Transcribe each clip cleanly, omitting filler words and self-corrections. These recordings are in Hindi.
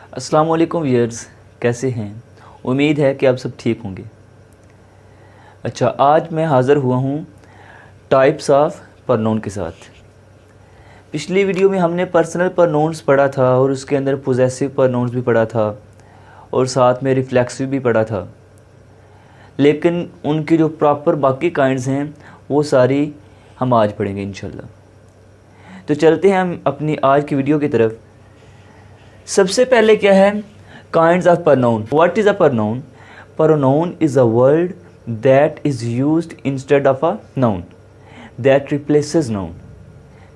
अस्सलाम वालेकुम व्यूअर्स, कैसे हैं? उम्मीद है कि आप सब ठीक होंगे। अच्छा, आज मैं हाज़िर हुआ हूँ टाइप्स ऑफ प्रनाउन के साथ। पिछली वीडियो में हमने पर्सनल प्रनाउंस पढ़ा था और उसके अंदर पोजेसिव प्रनाउंस भी पढ़ा था और साथ में रिफ्लेक्सिव भी पढ़ा था, लेकिन उनकी जो प्रॉपर बाकी काइंड्स हैं वो सारी हम आज पढ़ेंगे इंशाल्लाह। तो चलते हैं हम अपनी आज की वीडियो की तरफ। सबसे पहले क्या है? Kinds of pronoun. What is a pronoun? Pronoun is a word that is used instead of a noun, that replaces noun.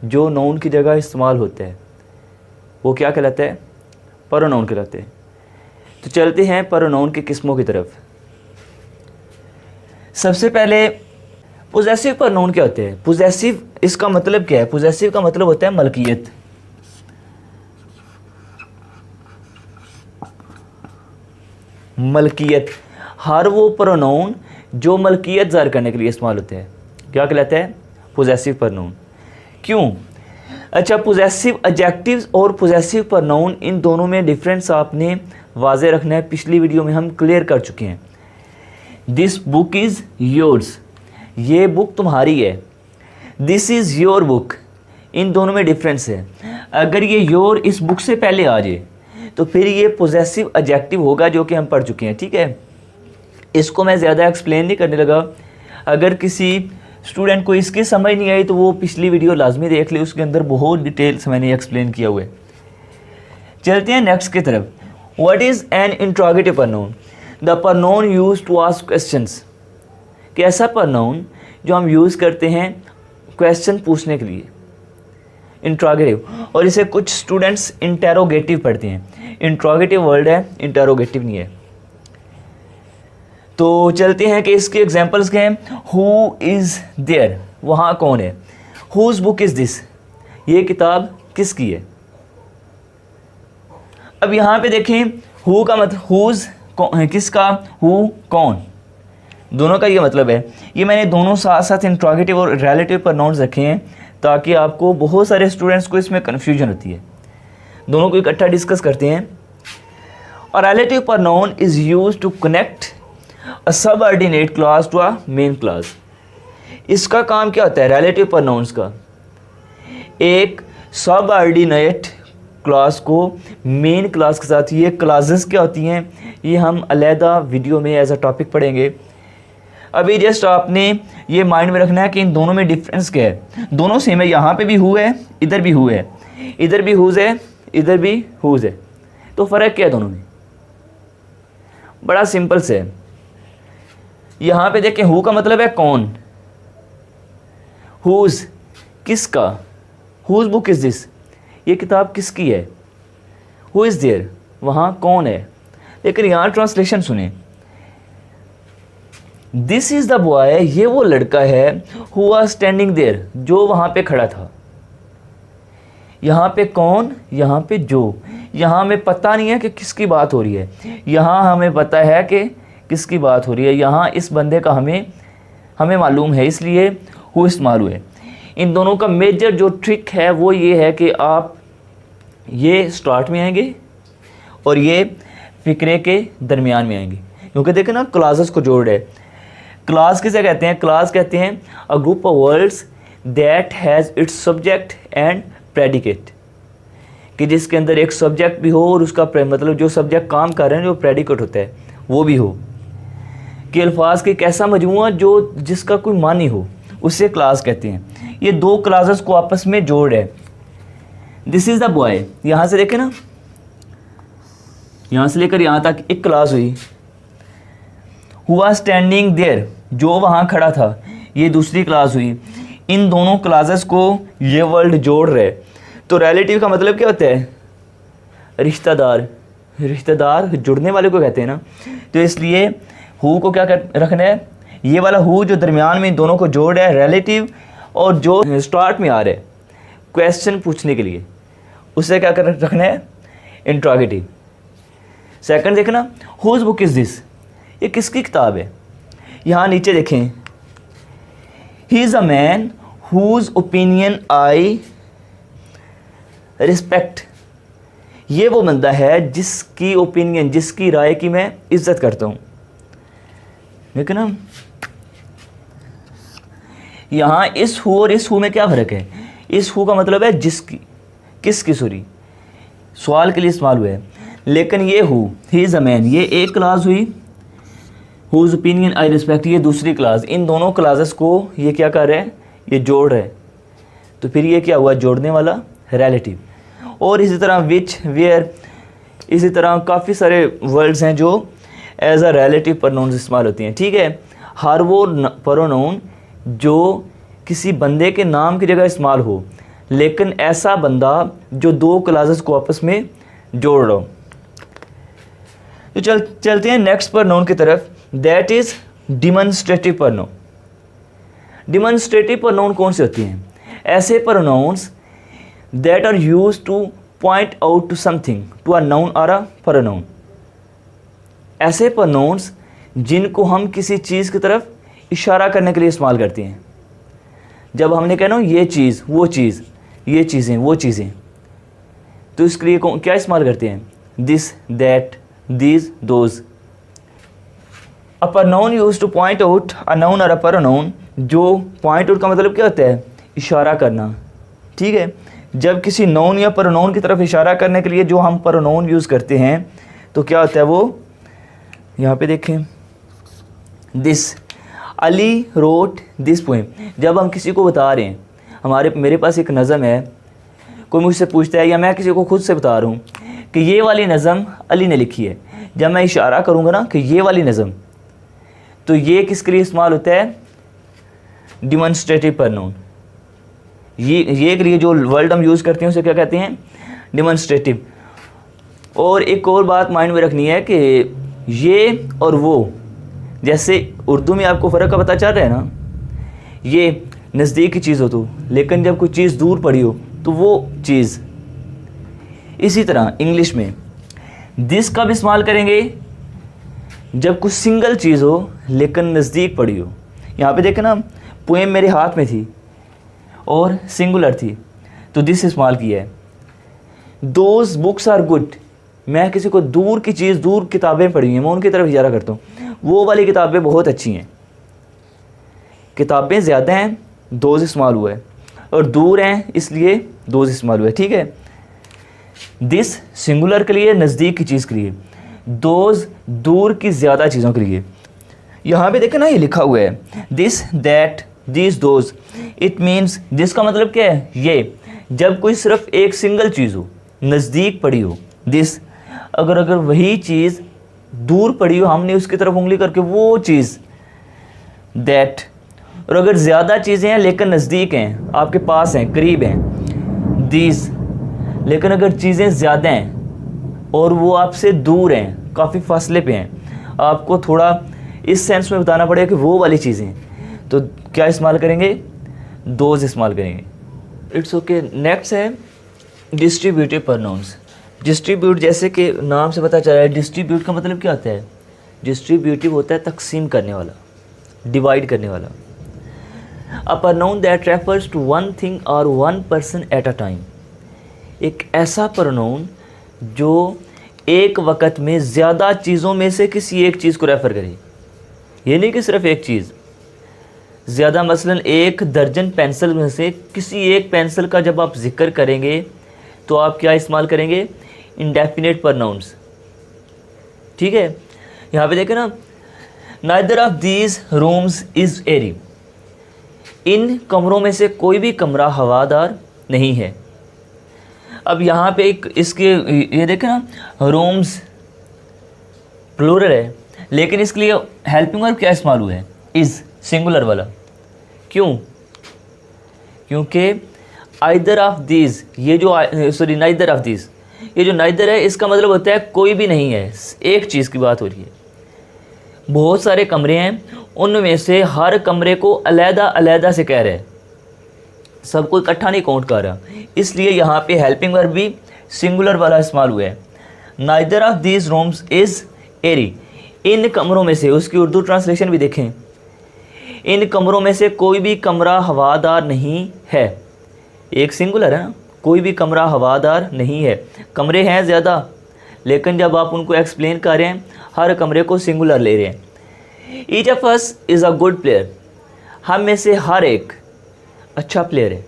जो नाउन की जगह इस्तेमाल होता है वो क्या कहलाता है? प्रनाउन कहलाते हैं। तो चलते हैं प्रनाउन की किस्मों की तरफ। सबसे पहले पोजेसिव प्रनाउन क्या होते हैं? पोजेसिव, इसका मतलब क्या है? पोजेसिव का मतलब होता है मलकियत। मलकियत, हर वो प्रोनाउन जो मलकियत ज़ाहिर करने के लिए इस्तेमाल होते हैं क्या कहलाता है? Possessive pronoun. क्यों? अच्छा, पोजेसिव एडजेक्टिव्स और पोजेसिव प्रोनाउन, इन दोनों में डिफरेंस आपने वाज़े रखना है। पिछली वीडियो में हम क्लियर कर चुके हैं। दिस बुक इज़ योर्स, ये बुक तुम्हारी है। दिस इज़ योर बुक, इन दोनों में डिफरेंस है। अगर ये योर इस बुक से पहले आ जाए तो फिर ये पोजेसिव एडजेक्टिव होगा, जो कि हम पढ़ चुके हैं। ठीक है, इसको मैं ज़्यादा एक्सप्लेन नहीं करने लगा। अगर किसी स्टूडेंट को इसकी समझ नहीं आई तो वो पिछली वीडियो लाजमी देख ले, उसके अंदर बहुत डिटेल से मैंने एक्सप्लेन किया हुआ है। चलते हैं नेक्स्ट की तरफ। What is an interrogative pronoun? The pronoun use to ask questions. कि ऐसा प्रनाउन जो हम यूज़ करते हैं क्वेश्चन पूछने के लिए, इंट्रोगेटिव। और इसे कुछ स्टूडेंट्स इंटेरोगेटिव पढ़ते हैं। इंट्रोगेटिव वर्ड है, इंटेरोगेटिव नहीं है। तो चलते हैं कि इसके एग्जांपल्स क्या हैं। हु इज़ देयर, वहाँ कौन है। हुज बुक इज़ दिस, ये किताब किसकी है। अब यहाँ पे देखें, हु का मतलब हुज किसका, हु कौन, दोनों का ये मतलब है। ये मैंने दोनों साथ साथ इंट्रोगेटिव और रिलेटिव प्रोनाउंस रखे हैं ताकि आपको, बहुत सारे स्टूडेंट्स को इसमें कन्फ्यूजन होती है। दोनों को इकट्ठा डिस्कस करते हैं। और relative pronoun is used to connect a subordinate clause to a main clause. इसका काम क्या होता है रिलेटिव प्रोनाउंस का? एक सबऑर्डिनेट क्लास को मेन क्लास के साथ, ये क्लासेस क्या होती हैं ये हम अलहदा वीडियो में एज अ टॉपिक पढ़ेंगे। अभी जस्ट आपने ये माइंड में रखना है कि इन दोनों में डिफरेंस क्या है। दोनों सेम है, यहाँ पे भी हु है, इधर भी हु है, इधर भी हुज है, इधर भी हुज है। तो फ़र्क क्या है दोनों में? बड़ा सिंपल से है। यहाँ पे देखें, हु का मतलब है कौन, हुज किसका, हुज बुक इज़ दिस, ये किताब किसकी है। हु इज़ देयर, वहाँ कौन है। लेकिन यहाँ ट्रांसलेशन सुने, दिस इज़ द बॉय, ये वो लड़का है, हु वाज स्टैंडिंग देयर, जो वहाँ पे खड़ा था। यहाँ पे कौन, यहाँ पे जो। यहाँ हमें पता नहीं है कि किसकी बात हो रही है, यहाँ हमें पता है कि किसकी बात हो रही है। यहाँ इस बंदे का हमें मालूम है, इसलिए हु इस्तेमाल हुए। इन दोनों का मेजर जो ट्रिक है वो ये है कि आप ये स्टार्ट में आएंगे और ये फिक्रे के दरमियान में आएंगे, क्योंकि देखें ना क्लासेस को जोड़ है। क्लास किसे कहते हैं? क्लास कहते हैं a group of words that has its subject and predicate, कि जिसके अंदर एक सब्जेक्ट भी हो और उसका मतलब जो सब्जेक्ट काम कर रहे हैं, जो प्रेडिकेट होता है वो भी हो। कि अल्फाज के एक ऐसा मजमूआ जो जिसका कोई मानी हो, उससे क्लास कहते हैं। ये दो क्लासेस को आपस में जोड़ है। दिस इज़ द बॉय, यहाँ से देखें ना, यहाँ से लेकर यहाँ तक एक क्लास हुई। हु वाज स्टैंडिंग देयर, जो वहाँ खड़ा था, ये दूसरी क्लास हुई। इन दोनों क्लासेस को ये वर्ड जोड़ रहे। तो रिलेटिव का मतलब क्या होता है? रिश्तेदार, रिश्तेदार जुड़ने वाले को कहते हैं ना। तो इसलिए हु को क्या रखना है? ये वाला हु जो दरमियान में इन दोनों को जोड़ है, रिलेटिव, और जो स्टार्ट में आ रहा है क्वेश्चन पूछने के लिए, उससे क्या कर रखना है? इंट्रोगेटिव। सेकंड देखना, हुज बुक इज़ दिस, ये किसकी किताब है। यहाँ नीचे देखें, he is a man whose opinion I respect, ये वो बंदा है जिसकी ओपिनियन, जिसकी राय की मैं इज्जत करता हूँ। लेकिन ना यहाँ इस हु और इस हु में क्या फ़र्क है? इस हु का मतलब है जिसकी, किसकी, सॉरी, सवाल के लिए इस्तेमाल हुआ है। लेकिन ये who, he is a man, ये एक क्लास हुई, हुज ओपिनियन आई रिस्पेक्ट ये दूसरी क्लास। इन दोनों क्लासेस को ये क्या कर रहे हैं? ये जोड़ रहे हैं। तो फिर ये क्या हुआ? जोड़ने वाला रिलेटिव। और इसी तरह विच, वेयर, इसी तरह काफ़ी सारे वर्ड्स हैं जो एज अ रिलेटिव प्रोनाउंस इस्तेमाल होती हैं। ठीक है, हर वो प्रोनाउन जो किसी बंदे के नाम की जगह इस्तेमाल हो, लेकिन ऐसा बंदा जो दो क्लासेस को आपस में जोड़ रहा हो। तो चलते हैं नेक्स्ट प्रोनाउन की तरफ, that is demonstrative pronoun. Demonstrative pronoun कौन से होती हैं? ऐसे pronouns that are used to point out to something, to a noun or a pronoun. ऐसे प्रोनाउंस जिनको हम किसी चीज़ की तरफ इशारा करने के लिए इस्तेमाल करते हैं। जब हमने कहना ये चीज़, वो चीज़, ये चीज़ें, वो चीज़ें, तो इसके लिए क्या इस्तेमाल करते हैं? This, that, these, those. A pronoun used to point out a noun or a pronoun, जो पॉइंट आउट का मतलब क्या होता है? इशारा करना। ठीक है, जब किसी नाउन या प्रोनाउन की तरफ इशारा करने के लिए जो हम प्रोनाउन यूज़ करते हैं तो क्या होता है वो? यहाँ पे देखें, this, Ali wrote this poem. जब हम किसी को बता रहे हैं, मेरे पास एक नज़म है, कोई मुझसे पूछता है या मैं किसी को खुद से बता रहा हूँ कि ये वाली नज़म अली ने लिखी है, जब मैं इशारा करूँगा ना कि ये वाली नज़म, तो ये किसके लिए इस्तेमाल होता है? Demonstrative pronoun. ये के लिए जो वर्ड हम यूज़ करते हैं उसे क्या कहते हैं? डिमॉन्स्ट्रेटिव। और एक और बात माइंड में रखनी है कि ये और वो, जैसे उर्दू में आपको फ़र्क का पता चल रहा है ना, ये नज़दीक की चीज़ हो तो, लेकिन जब कोई चीज़ दूर पड़ी हो तो वो चीज़। इसी तरह इंग्लिश में दिस का भी इस्तेमाल करेंगे जब कुछ सिंगल चीज़ हो लेकिन नज़दीक पड़ी हो। यहाँ पे देखें ना, पोएम मेरे हाथ में थी और सिंगुलर थी तो दिस इस्तेमाल किया है। दोज बुक्स आर गुड, मैं किसी को दूर की चीज़, दूर किताबें पढ़ी हैं, मैं उनकी तरफ इशारा करता हूँ, वो वाली किताबें बहुत अच्छी हैं। किताबें ज़्यादा हैं, दोज इस्तेमाल हुआ है, और दूर हैं इसलिए दोज इस्तेमाल हुआ है। ठीक है, दिस सिंगुलर के लिए, नज़दीक की चीज़ के लिए, दोज दूर की ज़्यादा चीज़ों के लिए। यहाँ पे देखें ना, ये लिखा हुआ है this, that, this, those. It means, this का मतलब क्या है? ये जब कोई सिर्फ एक सिंगल चीज़ हो, नज़दीक पड़ी हो। दिस, अगर वही चीज़ दूर पड़ी हो, हमने उसकी तरफ उंगली करके वो चीज़। दैट, और अगर ज़्यादा चीज़ें हैं लेकिन नज़दीक हैं, आपके पास हैं, करीब हैं। दीज, लेकिन अगर चीज़ें ज़्यादा हैं और वो आपसे दूर हैं, काफ़ी फासले पे हैं, आपको थोड़ा इस सेंस में बताना पड़ेगा कि वो वाली चीज़ें, तो क्या इस्तेमाल करेंगे? दोज इस्तेमाल करेंगे। It's okay. नेक्स्ट है डिस्ट्रीब्यूटिव प्रोनाउंस। डिस्ट्रीब्यूट, जैसे कि नाम से पता चल रहा है, डिस्ट्रीब्यूट का मतलब क्या होता है? डिस्ट्रीब्यूटिव होता है तकसीम करने वाला, डिवाइड करने वाला। A pronoun that refers to one thing और one person at a time. एक ऐसा प्रोनाउन जो एक वक़्त में ज़्यादा चीज़ों में से किसी एक चीज़ को रेफ़र करे। ये नहीं कि सिर्फ एक चीज़, ज़्यादा, मसलन एक दर्जन पेंसिल में से किसी एक पेंसिल का जब आप जिक्र करेंगे तो आप क्या इस्तेमाल करेंगे? Indefinite pronouns. ठीक है, यहाँ पे देखें ना, neither of these rooms is airy. इन कमरों में से कोई भी कमरा हवादार नहीं है। अब यहाँ पे एक इसके ये देखें ना, रूम्स प्लूरल है, लेकिन इसके लिए हेल्पिंग वर्ब क्या इस्तेमाल हुआ है? इज़, सिंगुलर वाला। क्यों? क्योंकि आइदर ऑफ दीज, ये जो सॉरी नाइदर ऑफ दीज, ये जो नाइदर है इसका मतलब होता है कोई भी नहीं है, एक चीज़ की बात हो रही है। बहुत सारे कमरे हैं, उनमें से हर कमरे को अलहदा अलहदा से कह रहे हैं, सबको इकट्ठा नहीं काउंट कर रहा, इसलिए यहाँ पे हेल्पिंग वर्ब भी सिंगुलर वाला इस्तेमाल हुआ है। Neither of these rooms is airy. इन कमरों में से, उसकी उर्दू ट्रांसलेशन भी देखें, इन कमरों में से कोई भी कमरा हवादार नहीं है। एक सिंगुलर है ना, कोई भी कमरा हवादार नहीं है। कमरे हैं ज़्यादा, लेकिन जब आप उनको एक्सप्लेन कर रहे हैं हर कमरे को सिंगुलर ले रहे हैं। Each of us is a good player, हम में से हर एक अच्छा प्लेयर है।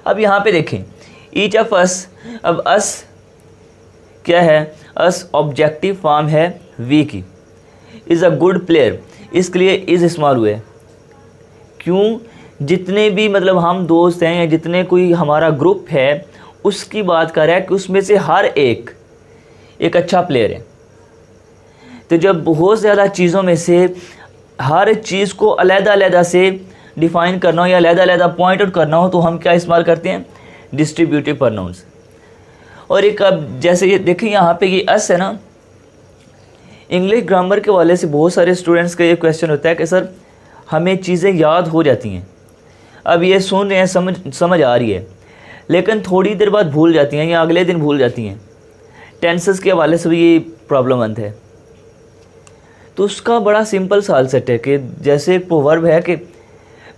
अब यहाँ पे देखें ईच ऑफ अस, अब अस क्या है, अस ऑब्जेक्टिव फॉर्म है वी की, इज़ अ गुड प्लेयर, इसके लिए इज़ इस्तेमाल हुए। क्यों? जितने भी मतलब हम दोस्त हैं या जितने कोई हमारा ग्रुप है उसकी बात कर रहा है कि उसमें से हर एक अच्छा प्लेयर है। तो जब बहुत ज़्यादा चीज़ों में से हर चीज़ को अलग-अलग से डिफ़ाइन करना हो या अलग-अलग पॉइंट आउट करना हो तो हम क्या इस्तेमाल करते हैं, डिस्ट्रीब्यूटिव प्रोनाउंस। और एक अब जैसे ये देखिए यहाँ पे ये अस है ना, इंग्लिश ग्रामर के वाले से बहुत सारे स्टूडेंट्स का ये क्वेश्चन होता है कि सर हमें चीज़ें याद हो जाती हैं, अब ये सुन रहे हैं, समझ आ रही है, लेकिन थोड़ी देर बाद भूल जाती हैं या अगले दिन भूल जाती हैं। टेंसेस के हवाले से भी ये प्रॉब्लम आती है। तो उसका बड़ा सिंपल सा सेट है कि जैसे एक प्रोवर्ब है कि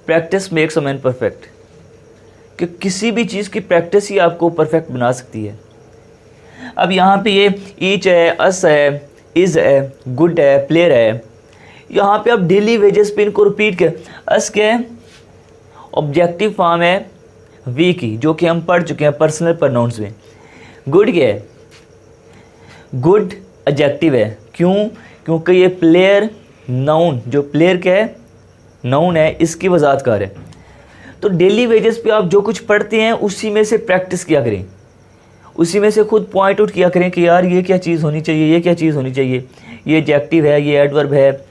practice makes a man perfect, कि किसी भी चीज़ की प्रैक्टिस ही आपको परफेक्ट बना सकती है। अब यहाँ पे ये ईच है, अस है, इज़ है, गुड है, प्लेयर है, यहाँ पे आप डेली वेजेस पे इनको रिपीट कर। अस क्या है, ऑब्जेक्टिव फॉर्म है वी की, जो कि हम पढ़ चुके हैं पर्सनल प्रोनाउंस में। गुड क्या है, गुड एडजेक्टिव है। क्यों? क्योंकि ये प्लेयर नाउन, जो प्लेयर क्या है, नाउन है, इसकी वजाहत कर है। तो डेली वेजेस पे आप जो कुछ पढ़ते हैं उसी में से प्रैक्टिस किया करें, उसी में से खुद पॉइंट आउट किया करें कि यार ये क्या चीज़ होनी चाहिए, ये क्या चीज़ होनी चाहिए, ये एडजेक्टिव है, ये एडवर्ब है,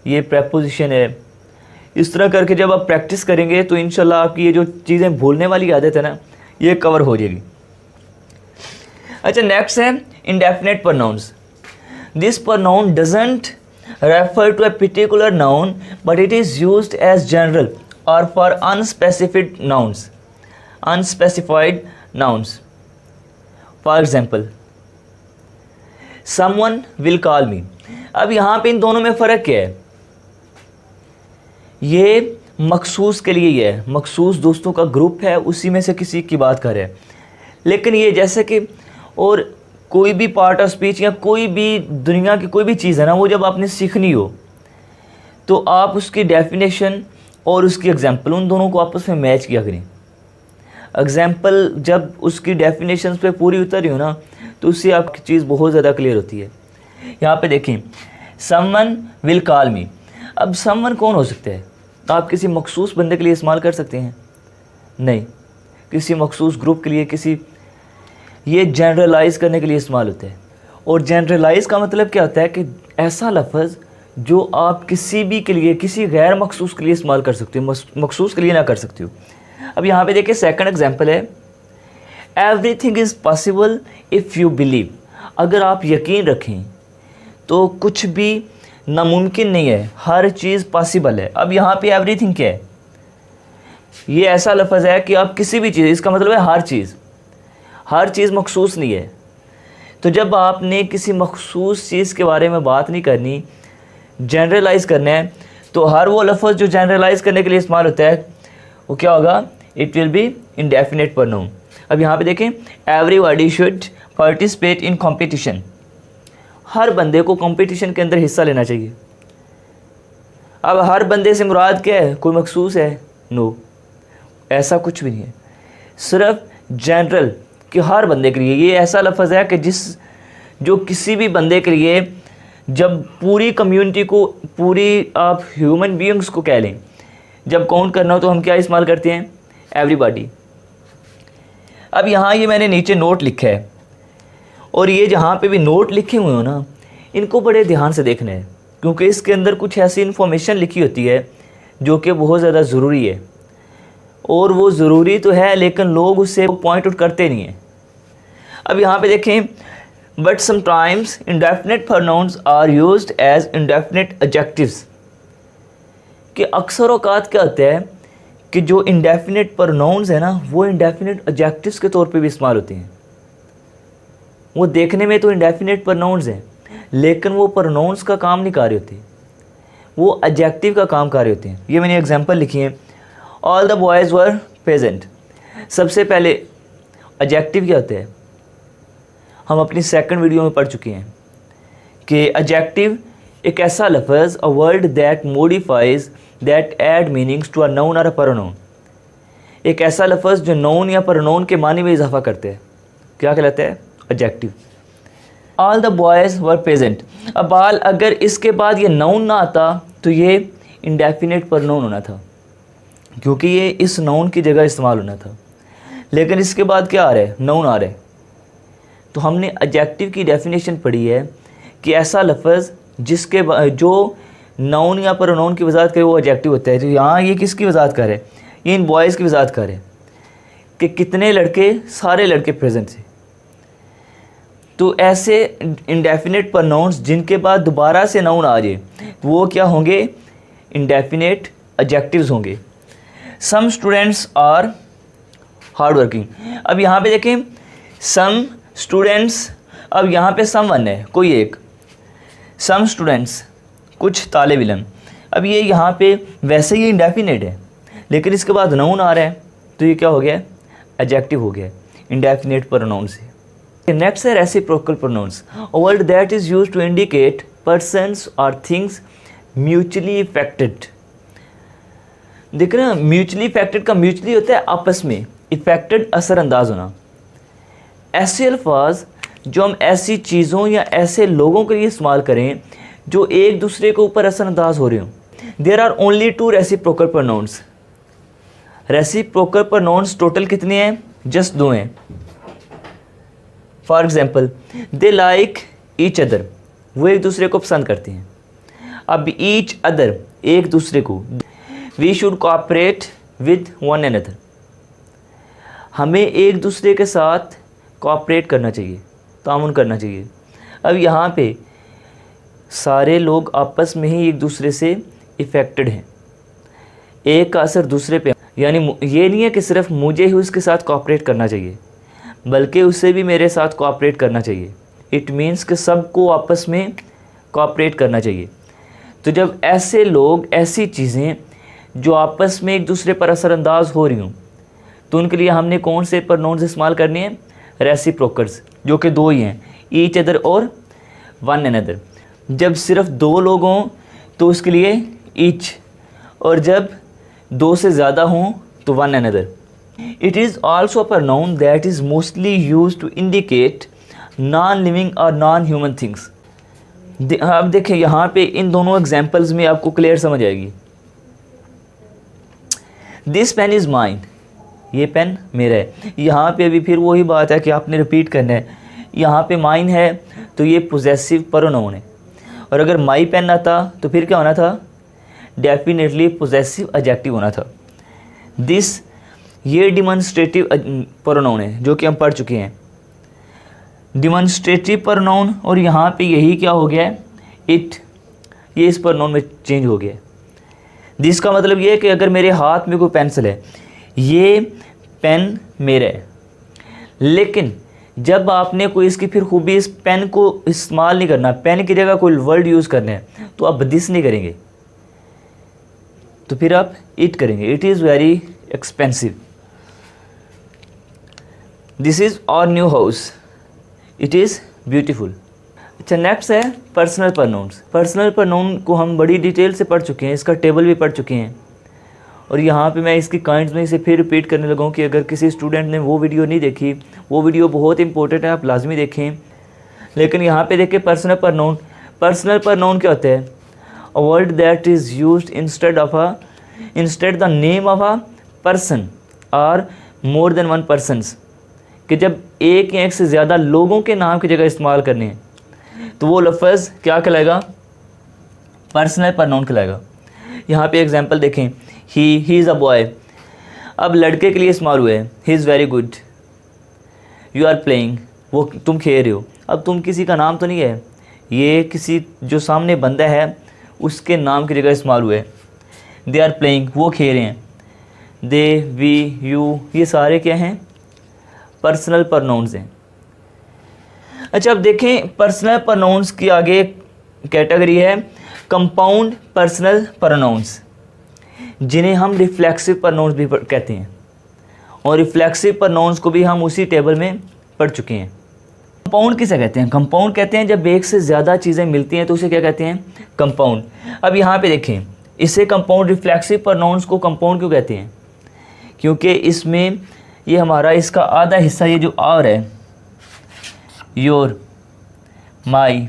ये प्रेपोजिशन है। इस तरह करके जब आप प्रैक्टिस करेंगे तो इंशाल्लाह आपकी ये जो चीज़ें भूलने वाली आदत है ना, ये कवर हो जाएगी। अच्छा, नेक्स्ट है indefinite pronouns. This pronoun doesn't refer to a particular noun but it is used as general और for unspecified nouns. For example, someone will call me. अब यहाँ पे इन दोनों में फ़र्क क्या है? ये मखसूस के लिए ही है, मखसूस दोस्तों का ग्रुप है, उसी में से किसी की बात कर रहे हैं। लेकिन ये जैसे कि और कोई भी पार्ट ऑफ स्पीच या कोई भी दुनिया की कोई भी चीज़ है ना, वो जब आपने सीखनी हो तो आप उसकी डेफिनेशन और उसकी एग्जाम्पल, उन दोनों को आपस में मैच किया करें। एग्जाम्पल जब उसकी डेफिनेशन पे पूरी उतरी हो ना, तो उससे आपकी चीज़ बहुत ज़्यादा क्लियर होती है। यहाँ पे देखें, समवन विल कॉल मी। अब समवन कौन हो सकता है? तो आप किसी मखसूस बंदे के लिए इस्तेमाल कर सकते हैं? नहीं, किसी मखसूस ग्रुप के लिए, किसी, ये जनरलाइज करने के लिए इस्तेमाल होते हैं। और जनरलाइज का मतलब क्या होता है कि ऐसा लफ्ज़ जो आप किसी भी के लिए, किसी गैर मखसूस के लिए इस्तेमाल कर सकते हो, मखसूस के लिए ना कर सकते हो। अब यहाँ पे देखिए सेकंड एग्जांपल है, everything is possible if you believe. अगर आप यकीन रखें तो कुछ भी नामुमकिन नहीं है, हर चीज़ पॉसिबल है। अब यहाँ पे एवरीथिंग क्या है? ये ऐसा लफ्ज़ है कि आप किसी भी चीज़, इसका मतलब है हर चीज़ मखसूस नहीं है। तो जब आपने किसी मखसूस चीज़ के बारे में बात नहीं करनी, जनरलाइज करना है, तो हर वो लफ्ज़ जो जनरलाइज करने के लिए इस्तेमाल होता है वो क्या होगा? It will be indefinite pronoun. अब यहाँ पे देखें, everybody should participate in competition. हर बंदे को कंपटीशन के अंदर हिस्सा लेना चाहिए। अब हर बंदे से मुराद क्या है? कोई मखसूस है? नो, ऐसा कुछ भी नहीं है, सिर्फ जनरल कि हर बंदे के लिए। ये ऐसा लफ्ज़ है कि जो किसी भी बंदे के लिए, जब पूरी कम्युनिटी को, पूरी आप ह्यूमन बीइंग्स को कह लें, जब काउंट करना हो तो हम क्या इस्तेमाल करते हैं? एवरीबॉडी। अब यहाँ ये मैंने नीचे नोट लिखा है, और ये जहाँ पे भी नोट लिखे हुए हो ना, इनको बड़े ध्यान से देखना है, क्योंकि इसके अंदर कुछ ऐसी इन्फॉर्मेशन लिखी होती है जो कि बहुत ज़्यादा ज़रूरी है। और वो ज़रूरी तो है, लेकिन लोग उससे पॉइंट आउट करते नहीं हैं। अब यहाँ पे देखें, but sometimes indefinite pronouns are used as indefinite adjectives. कि अक्सर औकात क्या होता है कि जो इंडेफिनिट प्रोनाउंस है ना, वो इंडेफिनिट एडजेक्टिव्स के तौर पे भी इस्तेमाल होते हैं। वो देखने में तो इंडेफिनिट प्रोनाउंस हैं, लेकिन वो प्रोनाउंस का काम नहीं कर रहे होते, वो एडजेक्टिव का काम कर रहे होते हैं। ये मैंने एग्जांपल लिखी है। All the boys were present. सबसे पहले एडजेक्टिव क्या होते हैं? हम अपनी सेकंड वीडियो में पढ़ चुके हैं कि एडजेक्टिव एक ऐसा लफ्ज़, a word that modifies that add meanings to a noun or a pronoun, एक ऐसा लफ्ज़ जो नाउन या प्रोनाउन के मानी में इजाफा करते हैं, क्या कहलाता है? Adjective. All the boys were present. अब ऑल अगर इसके बाद ये नाउन ना आता तो ये इंडेफिनेट प्रोनाउन होना था, क्योंकि ये इस नाउन की जगह इस्तेमाल होना था। लेकिन इसके बाद क्या आ रहा है? नाउन आ रहा है। तो हमने एडजेक्टिव की डेफिनेशन पढ़ी है कि ऐसा लफ्ज़ जिसके जो नाउन या प्रोनाउन की वजाहत करे वो एडजेक्टिव होता है। तो यहाँ ये किसकी वजाहत कर रहे हैं? ये इन बॉयज़ की वजाहत कर रहे हैं कि कितने लड़के, सारे लड़के प्रेजेंट थे। तो ऐसे इंडेफिनेट प्रोनाउंस जिनके बाद दोबारा से नाउन आ जाए वो क्या होंगे? इंडेफिनेट एडजेक्टिव्स होंगे। Some students are hard working. अब यहाँ पे देखें सम स्टूडेंट्स, अब यहाँ पे सम वन है, कोई एक, सम स्टूडेंट्स कुछ तालिब इल्म। अब ये यहाँ पे वैसे ही इंडेफिनेट है लेकिन इसके बाद नाउन आ रहा है तो ये क्या हो गया? एडजेक्टिव हो गया इंडेफिनेट प्रोनाउन से। नेक्स्ट है reciprocal pronouns, a word that is used to indicate persons or things mutually affected. देख रहे हैं, म्यूचुअली इफेक्टेड का म्यूचुअली होता है आपस में, इफेक्टेड असरअंदाज होना। ऐसे अल्फाज जो हम ऐसी चीज़ों या ऐसे लोगों के लिए इस्तेमाल करें जो एक दूसरे के ऊपर असरअंदाज हो रहे हों। There are only 2 reciprocal pronouns. Reciprocal pronouns total कितने हैं? जस्ट 2 हैं। For example, they like each other, वो एक दूसरे को पसंद करते हैं। अब ईच अदर एक दूसरे को, we should cooperate with one another, हमें एक दूसरे के साथ कोऑपरेट करना चाहिए, तामुन करना चाहिए। अब यहाँ पे सारे लोग आपस में ही एक दूसरे से इफ़ेक्टेड हैं, एक का असर दूसरे पे, यानी ये नहीं है कि सिर्फ मुझे ही उसके साथ कोऑपरेट करना चाहिए बल्कि उससे भी मेरे साथ कोऑपरेट करना चाहिए। इट मीन्स कि सबको आपस में कोऑपरेट करना चाहिए। तो जब ऐसे लोग, ऐसी चीज़ें जो आपस में एक दूसरे पर असरअंदाज हो रही हों तो उनके लिए हमने कौन से प्रोनाउंस इस्तेमाल करने हैं? रेसिप्रोकल्स, जो कि 2 ही हैं, ईच अदर और वन अनदर। जब सिर्फ 2 लोग हों तो उसके लिए ईच, और जब 2 से ज़्यादा हों तो one another. It is also a pronoun that is mostly use to indicate non living or non human things. अब देखिए यहाँ पे इन दोनों एग्जाम्पल्स में आपको क्लियर समझ आएगी। दिस पेन इज़ माइन, ये पेन मेरा है। यहाँ पे अभी फिर वही बात है कि आपने रिपीट करना है। यहाँ पे माइन है तो ये पोजेसिव प्रोनाउन है, और अगर माई पेन आता तो फिर क्या होना था? डेफिनेटली पोजेसिव एडजेक्टिव होना था। दिस ये डिमॉन्स्ट्रेटिव प्रोनाउन है जो कि हम पढ़ चुके हैं, डिमॉन्स्ट्रेटिव प्रोनाउन। और यहाँ पे यही क्या हो गया है? इट, ये इस प्रोनाउन में चेंज हो गया है। दिस का मतलब ये है कि अगर मेरे हाथ में कोई पेंसिल है, ये पेन मेरा है, लेकिन जब आपने कोई इसकी फिर खूबी इस पेन को इस्तेमाल नहीं करना, पेन की जगह कोई वर्ड यूज़ करने हैं तो आप दिस नहीं करेंगे, तो फिर आप इट करेंगे। It is very expensive. This is our new house, it is beautiful. अच्छा, नेक्स्ट है पर्सनल प्रोनाउंस। पर्सनल प्रोनाउन को हम बड़ी डिटेल से पढ़ चुके हैं, इसका टेबल भी पढ़ चुके हैं, और यहाँ पे मैं इसकी काइंड्स में इसे फिर रिपीट करने लगा हूँ कि अगर किसी स्टूडेंट ने वो वीडियो नहीं देखी, वो वीडियो बहुत इंपॉर्टेंट है, आप लाजमी देखें। लेकिन यहाँ पे देखें पर्सनल प्रोनाउन। पर्सनल प्रोनाउन क्या होता है? अ word that is used instead the name of a person और मोर देन वन पर्सनस, कि जब एक या एक से ज़्यादा लोगों के नाम की जगह इस्तेमाल करने हैं तो वो लफ्ज़ क्या कहलाएगा? पर्सनल प्रोनाउन कहलाएगा। यहाँ पे एग्जांपल देखें, ही इज़ अ बॉय, अब लड़के के लिए इस्तेमाल हुए हैं। He is very good, you are playing, वो तुम खेल रहे हो। अब तुम किसी का नाम तो नहीं है, ये किसी जो सामने बंदा है उसके नाम की जगह इस्तेमाल हुए। दे आर प्लेइंग, वो खेल रहे हैं। दे, वी, यू, ये सारे क्या हैं? पर्सनल प्रोनाउंस हैं। अच्छा, अब देखें पर्सनल प्रोनाउंस की आगे कैटेगरी है कंपाउंड पर्सनल प्रोनाउंस, जिन्हें हम रिफ्लेक्सिव प्रोनाउंस भी कहते हैं। और रिफ्लेक्सिव प्रोनाउंस को भी हम उसी टेबल में पढ़ चुके हैं। कंपाउंड किसे कहते हैं? कंपाउंड कहते हैं जब एक से ज़्यादा चीज़ें मिलती हैं तो उसे क्या कहते हैं? कंपाउंड। अब यहाँ पे देखें, इसे कंपाउंड, रिफ्लेक्सिव प्रोनाउंस को कंपाउंड क्यों कहते हैं? क्योंकि इसमें ये हमारा इसका आधा हिस्सा, ये जो आर है, योर, माई,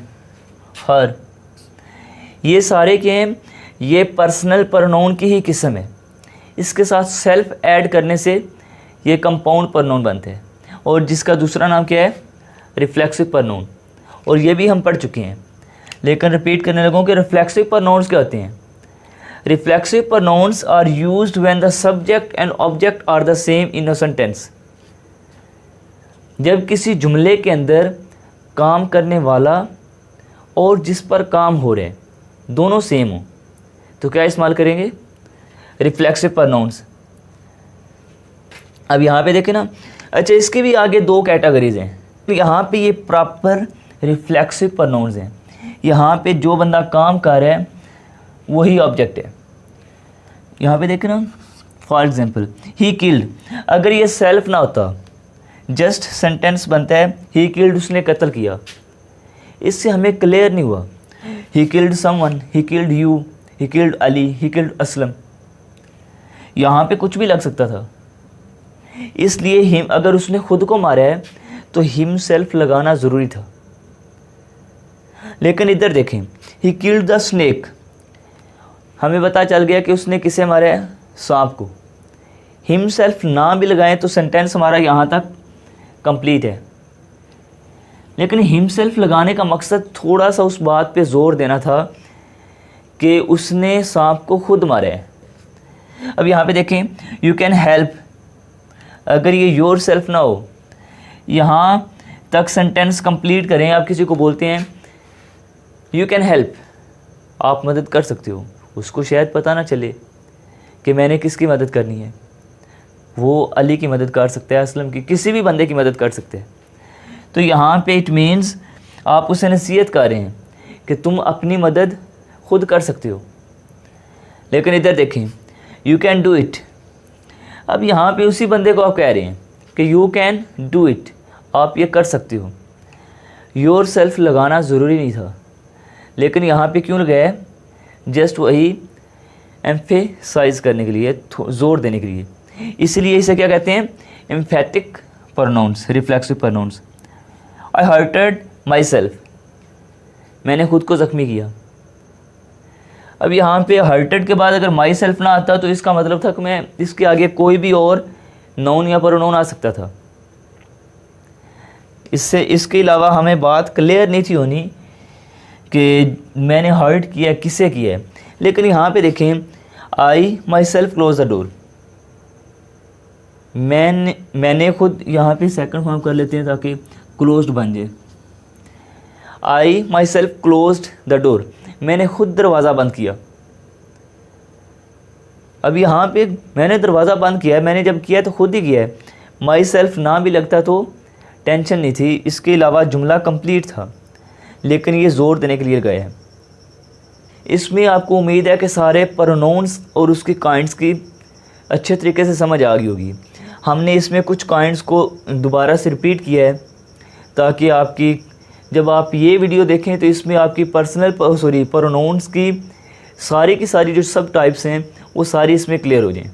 हर, ये सारे के हैं, ये पर्सनल प्रोनाउन की ही किस्म है। इसके साथ सेल्फ ऐड करने से ये कंपाउंड प्रोनाउन बनते हैं, और जिसका दूसरा नाम क्या है? Reflexive pronoun. और ये भी हम पढ़ चुके हैं, लेकिन रिपीट करने लगों कि रिफ्लेक्सिव प्रोनाउंस क्या होते हैं? Reflexive pronouns are used when the subject and object are the same in a sentence. जब किसी जुमले के अंदर काम करने वाला और जिस पर काम हो रहे हैं दोनों सेम हो तो क्या इस्तेमाल करेंगे? Reflexive pronouns. अब यहाँ पे देखें ना, अच्छा इसके भी आगे दो कैटेगरीज हैं। यहाँ पे ये प्रॉपर रिफ्लेक्सिव प्रोनाउंस हैं। यहाँ पे जो बंदा काम कर रहा है वही ऑब्जेक्ट है। यहाँ पे देखें ना, फॉर एग्जांपल ही किल्ड, अगर ये सेल्फ ना होता, जस्ट सेंटेंस बनता है ही किल्ड, उसने कत्ल किया, इससे हमें क्लियर नहीं हुआ he killed someone, he killed you, he killed Ali, he killed Aslam. यहाँ पे कुछ भी लग सकता था, इसलिए हिम, अगर उसने खुद को मारा है तो हिम सेल्फ लगाना ज़रूरी था। लेकिन इधर देखें, ही किल्ड द स्नेक, हमें पता चल गया कि उसने किसे मारा है? सांप को। हिम सेल्फ ना भी लगाएं तो सेंटेंस हमारा यहाँ तक कंप्लीट है। लेकिन हिम सेल्फ लगाने का मकसद थोड़ा सा उस बात पे जोर देना था कि उसने सांप को खुद मारा है। अब यहाँ पे देखें, यू कैन हेल्प, अगर ये योर सेल्फ ना हो, यहाँ तक सेंटेंस कंप्लीट करें, आप किसी को बोलते हैं यू कैन हेल्प, आप मदद कर सकते हो, उसको शायद पता ना चले कि मैंने किसकी मदद करनी है। वो अली की मदद कर सकता है, असलम की, किसी भी बंदे की मदद कर सकते हैं। तो यहाँ पे इट मीन्स आप उसे नसीहत कर रहे हैं कि तुम अपनी मदद खुद कर सकते हो। लेकिन इधर देखें, यू कैन डू इट, अब यहाँ पे उसी बंदे को आप कह रहे हैं कि यू कैन डू इट, आप ये कर सकते हो। योर सेल्फ लगाना ज़रूरी नहीं था, लेकिन यहाँ पे क्यों लगाया? जस्ट वही एम्फेसाइज करने के लिए, ज़ोर देने के लिए। इसलिए इसे क्या कहते हैं? Emphatic pronouns, reflexive pronouns. I hurted myself, मैंने खुद को ज़ख्मी किया। अब यहाँ पे हर्टेड के बाद अगर माई सेल्फ ना आता तो इसका मतलब था कि मैं, इसके आगे कोई भी और नाउन या प्रोनाउन आ सकता था। इससे इसके अलावा हमें बात क्लियर नहीं थी होनी कि मैंने हर्ट किया, किसे किया है। लेकिन यहाँ पे देखें, I myself close the door, मैंने खुद, यहाँ पे सेकंड फॉर्म कर लेते हैं ताकि क्लोज्ड बन जाए। I myself closed the door, मैंने खुद दरवाज़ा बंद किया। अब यहाँ पे मैंने दरवाज़ा बंद किया है, मैंने जब किया तो खुद ही किया है। माई सेल्फ ना भी लगता तो टेंशन नहीं थी, इसके अलावा जुमला कंप्लीट था, लेकिन ये ज़ोर देने के लिए गया है। इसमें आपको उम्मीद है कि सारे प्रोनाउंस और उसकी काइंड्स की अच्छे तरीके से समझ आ गई होगी। हमने इसमें कुछ काइंड्स को दोबारा से रिपीट किया है ताकि आपकी, जब आप ये वीडियो देखें तो इसमें आपकी प्रोनाउंस की सारी जो सब टाइप्स हैं वो सारी इसमें क्लियर हो जाएं।